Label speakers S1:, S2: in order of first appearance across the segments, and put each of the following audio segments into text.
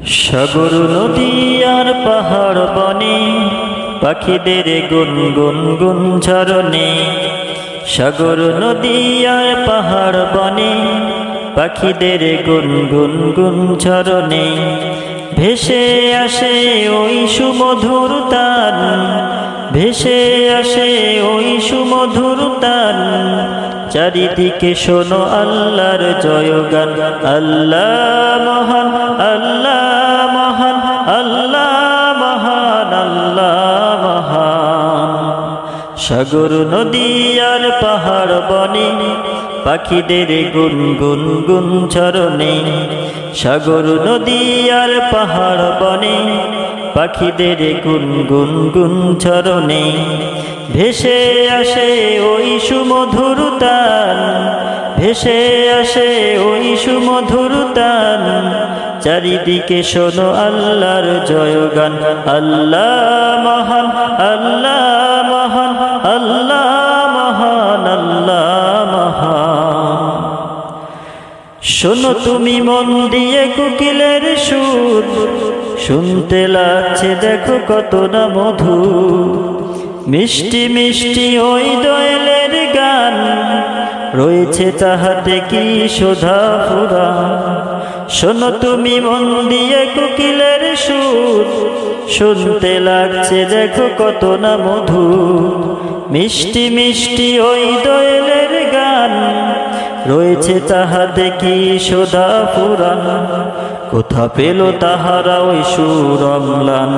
S1: সাগর নদী আর পাহাড় বনে পাখিদের গুনগুন গুন ঝরনে। সাগর নদী আর পাহাড় বনে পাখিদের গুনগুন গুন ঝরনে। ভেসে আসে ওই সুমধুর তান, ভেসে আসে ওই সুমধুর তান। চারিদিকে শোনো আল্লাহর জয়গান। আল্লাহ মহান, আল্লাহ মহান, আল্লাহ মহান, আল্লাহ মহান। সাগর নদী আর পাহাড় বনে পাখিদের গুনগুন গুন ঝরনে। সাগর নদী আর পাহাড় বনে পাখিদের গুনগুন গুন ঝরনে। ভেসে আসে ওই সুমধুর তান, ভেসে আসে ওই সুমধুর তান। চারিদিকে শোনো আল্লাহর জয়গান। আল্লাহ মহান, আল্লাহ মহান, আল্লাহ মহান, আল্লাহ মহান। শোনো তুমি মন দিয়ে কোকিলের সুর, শুনতে লাগছে দেখো কত না মধুর। মিষ্টি মিষ্টি ওই দোয়েলের গান, রয়েছে তাহাতে কি শোধা ফুরা। শোনো তুমি মন দিয়ে কোকিলের সুর, শুনতে লাগছে দেখো কত না মধুর। মিষ্টি মিষ্টি ওই দোয়েলের গান, রয়েছে তাহাতে কি শোধা ফুরা। কোথা পেল তাহারা ওই সুর অম্লান,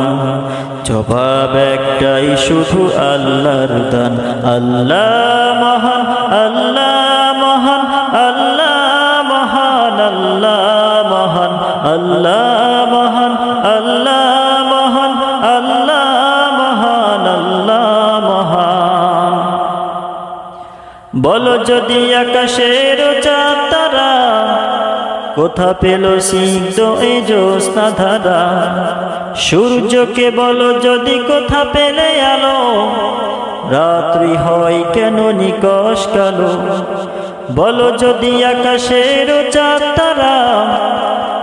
S1: জবাব একটাই শুধু আল্লাহর দান। আল্লাহ মহান, আল্লাহ মহান, আল্লাহ মহান, আল্লাহ মহান, আল্লাহ মহান, আল্লাহ মহান, আল্লাহ মহান, আল্লাহ মহান। বলো যদি আকাশের চাঁদ তারা, কোথা পেল সিদ্ধ এই জ্যোৎস্না ধারা। সূর্যকে বলো যদি কোথা পেলে আলো, রাত্রি হয় কেন নিকষ কালো। বলো যদি আকাশের চাঁদ তারা,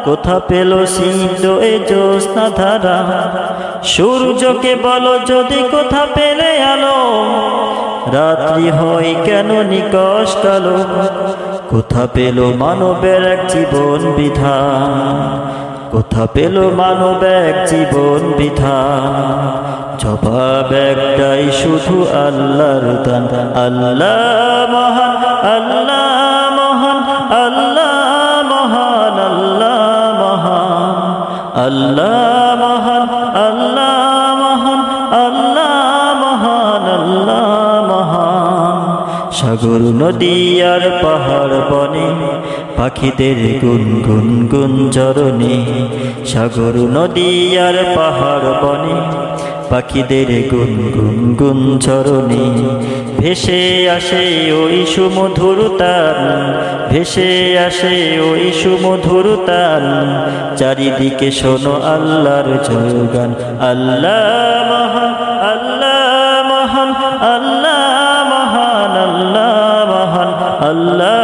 S1: কোথা পেল সিদ্ধ এই জ্যোৎস্না ধারা। সূর্যকে বলো যদি কোথা পেলে আলো, রাত্রি হয় কেন নিকষ কালো। কোথা পেল মানবের এক জীবন বিধান, কোথা পেল মানব এক জীবন বিধান। জবাব একটাই শুধু আল্লাহর দান। আল্লাহ মহান, আল্লাহ মহান, আল্লাহ মহান, আল্লাহ মহান, আল্লাহ মহান, আল্লাহ মহান, আল্লাহ মহান, আল্লাহ মহান। সাগর নদী আর পাহাড় বনে পাখিদের গুনগুন গুন ঝরনে। সাগর নদী আর পাহাড় বনে পাখিদের গুনগুন গুন ঝরনে। ভেসে আসে ওই সুমধুর তান, ভেসে আসে ওই সুমধুর তান। চারিদিকে শোনো আল্লাহর জয়গান। আল্লাহ মহান, আল্লাহ মহান, আল্লাহ মহান, আল্লাহ মহান, আল্লাহ